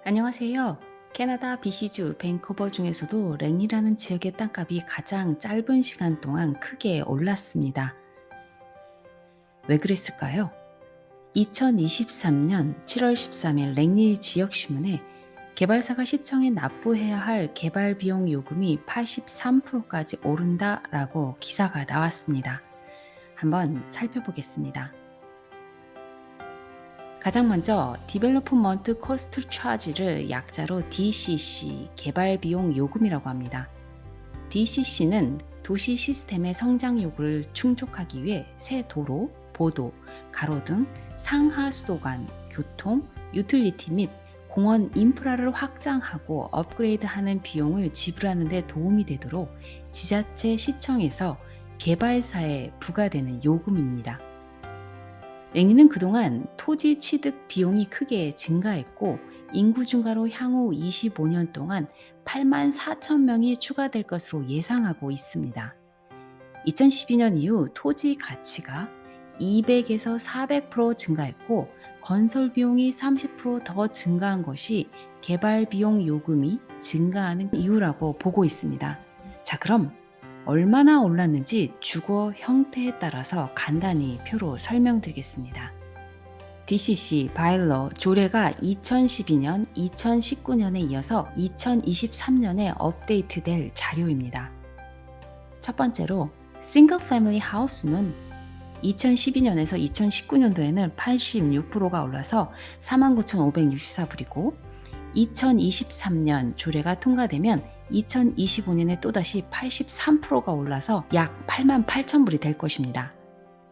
안녕하세요. 캐나다 BC주 밴쿠버 중에서도 랭이라는 지역의 땅값이 가장 짧은 시간 동안 크게 올랐습니다. 왜 그랬을까요? 2023년 7월 13일 랭리 지역신문에 개발사가 시청에 납부해야 할 개발 비용 요금이 83%까지 오른다라고 기사가 나왔습니다. 한번 살펴보겠습니다. 가장 먼저 디벨로프먼트 코스트 차지를 약자로 DCC, 개발 비용 요금이라고 합니다. DCC는 도시 시스템의 성장 요구를 충족하기 위해 새 도로, 보도, 가로등, 상하수도관, 교통, 유틸리티 및 공원 인프라를 확장하고 업그레이드하는 비용을 지불하는 데 도움이 되도록 지자체 시청에서 개발사에 부과되는 요금입니다. 랭리는 그동안 토지 취득 비용이 크게 증가했고 인구 증가로 향후 25년 동안 8만 4천 명이 추가될 것으로 예상하고 있습니다. 2012년 이후 토지 가치가 200에서 400% 증가했고 건설 비용이 30%더 증가한 것이 개발 비용 요금이 증가하는 이유라고 보고 있습니다. 자, 그럼 얼마나 올랐는지 주거 형태에 따라서 간단히 표로 설명드리겠습니다. DCC 바일러 조례가 2012년, 2019년에 이어서 2023년에 업데이트될 자료입니다. 첫 번째로 싱글 패밀리 하우스는 2012년에서 2019년도에는 86%가 올라서 49,564불이고 2023년 조례가 통과되면 2025년에 또다시 83%가 올라서 약 88,000불이 될 것입니다.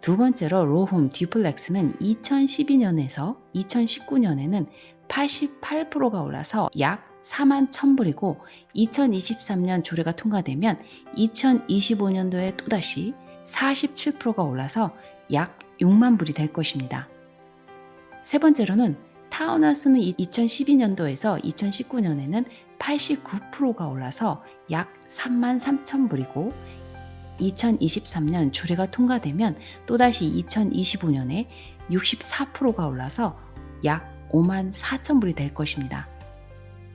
두 번째로 로홈 듀플렉스는 2012년에서 2019년에는 88%가 올라서 약 41,000불이고 2023년 조례가 통과되면 2025년도에 또다시 47%가 올라서 약 6만 불이 될 것입니다. 세 번째로는 타운하우스는 2012년도에서 2019년에는 89%가 올라서 약 33,000불이고 2023년 조례가 통과되면 또다시 2025년에 64%가 올라서 약 5만 4천 불이 될 것입니다.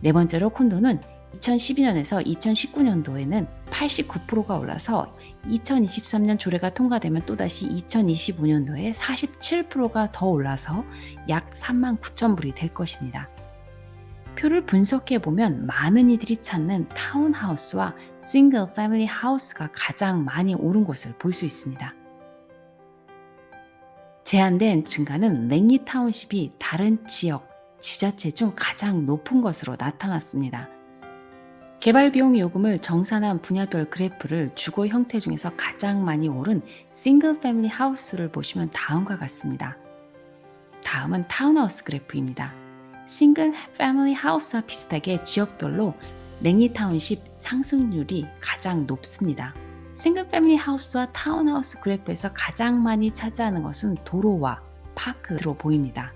네 번째로 콘도는 2012년에서 2019년도에는 89%가 올라서 2023년 조례가 통과되면 또다시 2025년도에 47%가 더 올라서 약 3만 9천 불이 될 것입니다. 표를 분석해보면 많은 이들이 찾는 타운하우스와 싱글 패밀리 하우스가 가장 많이 오른 것을 볼 수 있습니다. 제한된 증가는 랭리 타운십이 다른 지역, 지자체 중 가장 높은 것으로 나타났습니다. 개발 비용 요금을 정산한 분야별 그래프를 주거 형태 중에서 가장 많이 오른 싱글 패밀리 하우스를 보시면 다음과 같습니다. 다음은 타운하우스 그래프입니다. 싱글 패밀리 하우스와 비슷하게 지역별로 랭리 타운십 상승률이 가장 높습니다. 싱글 패밀리 하우스와 타운하우스 그래프에서 가장 많이 차지하는 것은 도로와 파크로 보입니다.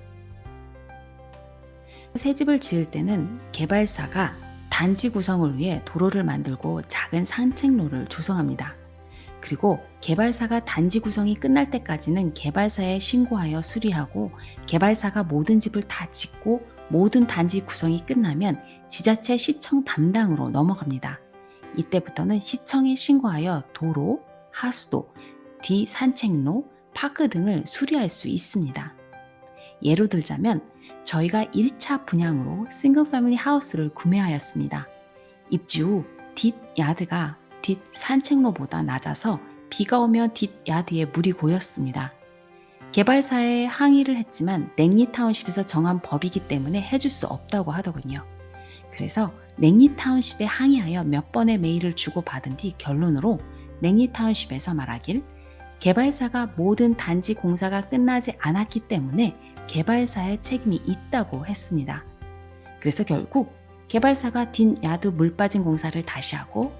새 집을 지을 때는 개발사가 단지 구성을 위해 도로를 만들고 작은 산책로를 조성합니다. 그리고 개발사가 단지 구성이 끝날 때까지는 개발사에 신고하여 수리하고 개발사가 모든 집을 다 짓고 모든 단지 구성이 끝나면 지자체 시청 담당으로 넘어갑니다. 이때부터는 시청에 신고하여 도로, 하수도, 뒤 산책로, 파크 등을 수리할 수 있습니다. 예로 들자면 저희가 1차 분양으로 싱글 패밀리 하우스를 구매하였습니다. 입주 후 뒷야드가 뒷 산책로보다 낮아서 비가 오면 뒷야드에 물이 고였습니다. 개발사에 항의를 했지만 랭리 타운십에서 정한 법이기 때문에 해줄 수 없다고 하더군요. 그래서 랭리 타운십에 항의하여 몇 번의 메일을 주고받은 뒤 결론으로 랭리 타운십에서 말하길 개발사가 모든 단지 공사가 끝나지 않았기 때문에 개발사의 책임이 있다고 했습니다. 그래서 결국 개발사가 뒷야드 물 빠진 공사를 다시 하고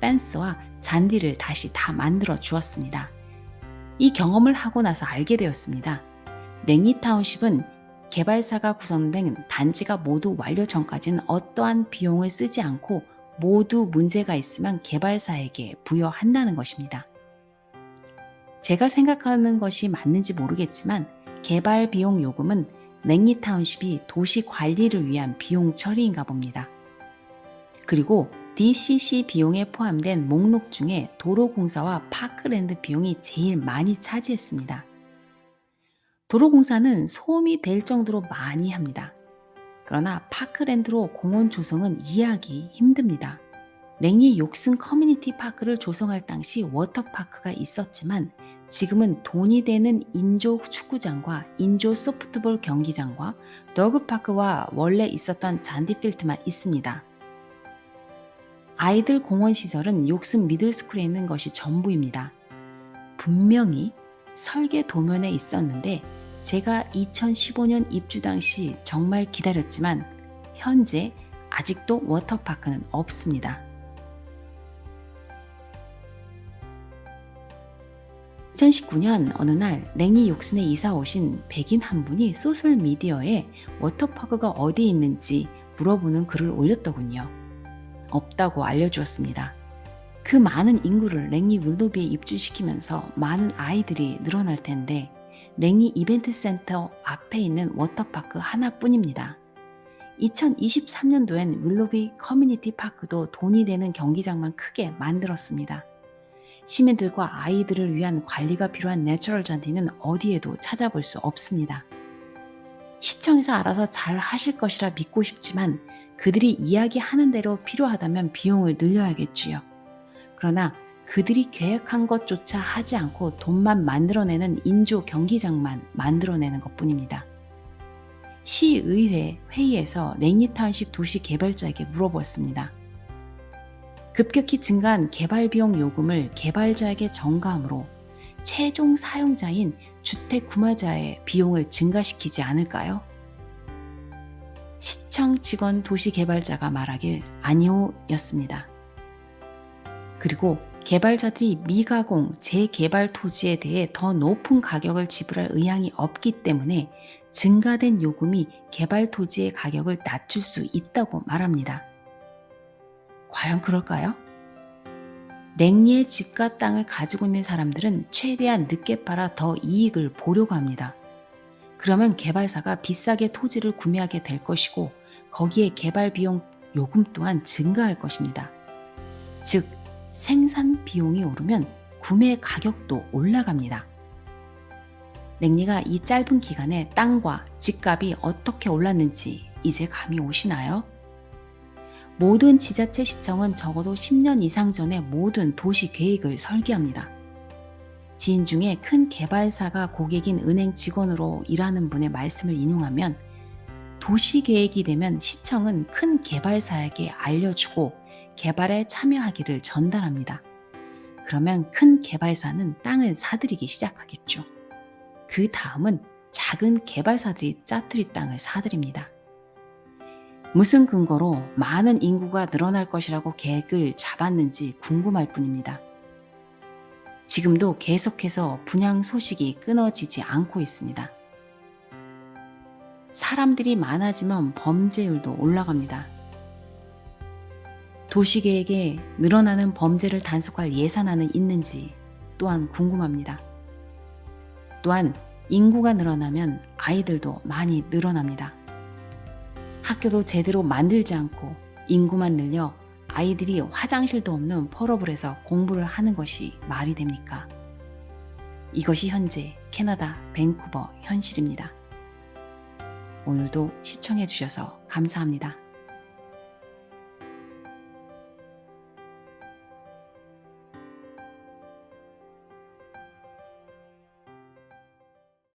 펜스와 잔디를 다시 다 만들어 주었습니다. 이 경험을 하고 나서 알게 되었습니다. 랭리 타운십은 개발사가 구성된 단지가 모두 완료 전까지는 어떠한 비용을 쓰지 않고 모두 문제가 있으면 개발사에게 부여한다는 것입니다. 제가 생각하는 것이 맞는지 모르겠지만 개발 비용 요금은 랭리 타운십이 도시 관리를 위한 비용 처리인가 봅니다. 그리고 DCC 비용에 포함된 목록 중에 도로공사와 파크랜드 비용이 제일 많이 차지했습니다. 도로공사는 소음이 될 정도로 많이 합니다. 그러나 파크랜드로 공원 조성은 이해하기 힘듭니다. 랭리 욕슨 커뮤니티 파크를 조성할 당시 워터파크가 있었지만 지금은 돈이 되는 인조 축구장과 인조 소프트볼 경기장과 더그파크와 원래 있었던 잔디필드만 있습니다. 아이들 공원 시설은 욕슨 미들스쿨에 있는 것이 전부입니다. 분명히 설계 도면에 있었는데 제가 2015년 입주 당시 정말 기다렸지만 현재 아직도 워터파크는 없습니다. 2019년 어느 날 랭리 욕슨에 이사 오신 백인 한 분이 소셜미디어에 워터파크가 어디 있는지 물어보는 글을 올렸더군요. 없다고 알려주었습니다. 그 많은 인구를 랭리 윌로비에 입주시키면서 많은 아이들이 늘어날 텐데 랭리 이벤트 센터 앞에 있는 워터파크 하나뿐입니다. 2023년도엔 윌로비 커뮤니티 파크도 돈이 되는 경기장만 크게 만들었습니다. 시민들과 아이들을 위한 관리가 필요한 내추럴 잔디는 어디에도 찾아볼 수 없습니다. 시청에서 알아서 잘 하실 것이라 믿고 싶지만 그들이 이야기하는 대로 필요하다면 비용을 늘려야겠지요. 그러나 그들이 계획한 것조차 하지 않고 돈만 만들어내는 인조 경기장만 만들어내는 것뿐입니다. 시의회 회의에서 랭리 타운십 도시 개발자에게 물어보았습니다. 급격히 증가한 개발 비용 요금을 개발자에게 전가함으로 최종 사용자인 주택 구매자의 비용을 증가시키지 않을까요? 시청 직원 도시 개발자가 말하길 아니오 였습니다. 그리고 개발자들이 미가공 재개발 토지에 대해 더 높은 가격을 지불할 의향이 없기 때문에 증가된 요금이 개발 토지의 가격을 낮출 수 있다고 말합니다. 과연 그럴까요? 랭리의 집과 땅을 가지고 있는 사람들은 최대한 늦게 팔아 더 이익을 보려고 합니다. 그러면 개발사가 비싸게 토지를 구매하게 될 것이고 거기에 개발 비용 요금 또한 증가할 것입니다. 즉, 생산 비용이 오르면 구매 가격도 올라갑니다. 랭리가 이 짧은 기간에 땅과 집값이 어떻게 올랐는지 이제 감이 오시나요? 모든 지자체 시청은 적어도 10년 이상 전에 모든 도시 계획을 설계합니다. 지인 중에 큰 개발사가 고객인 은행 직원으로 일하는 분의 말씀을 인용하면 도시 계획이 되면 시청은 큰 개발사에게 알려주고 개발에 참여하기를 전달합니다. 그러면 큰 개발사는 땅을 사들이기 시작하겠죠. 그 다음은 작은 개발사들이 짜투리 땅을 사들입니다. 무슨 근거로 많은 인구가 늘어날 것이라고 계획을 잡았는지 궁금할 뿐입니다. 지금도 계속해서 분양 소식이 끊어지지 않고 있습니다. 사람들이 많아지면 범죄율도 올라갑니다. 도시계획에 늘어나는 범죄를 단속할 예산안은 있는지 또한 궁금합니다. 또한 인구가 늘어나면 아이들도 많이 늘어납니다. 학교도 제대로 만들지 않고 인구만 늘려 아이들이 화장실도 없는 펄업을해서 공부를 하는 것이 말이 됩니까? 이것이 현재 캐나다 밴쿠버 현실입니다. 오늘도 시청해 주셔서 감사합니다.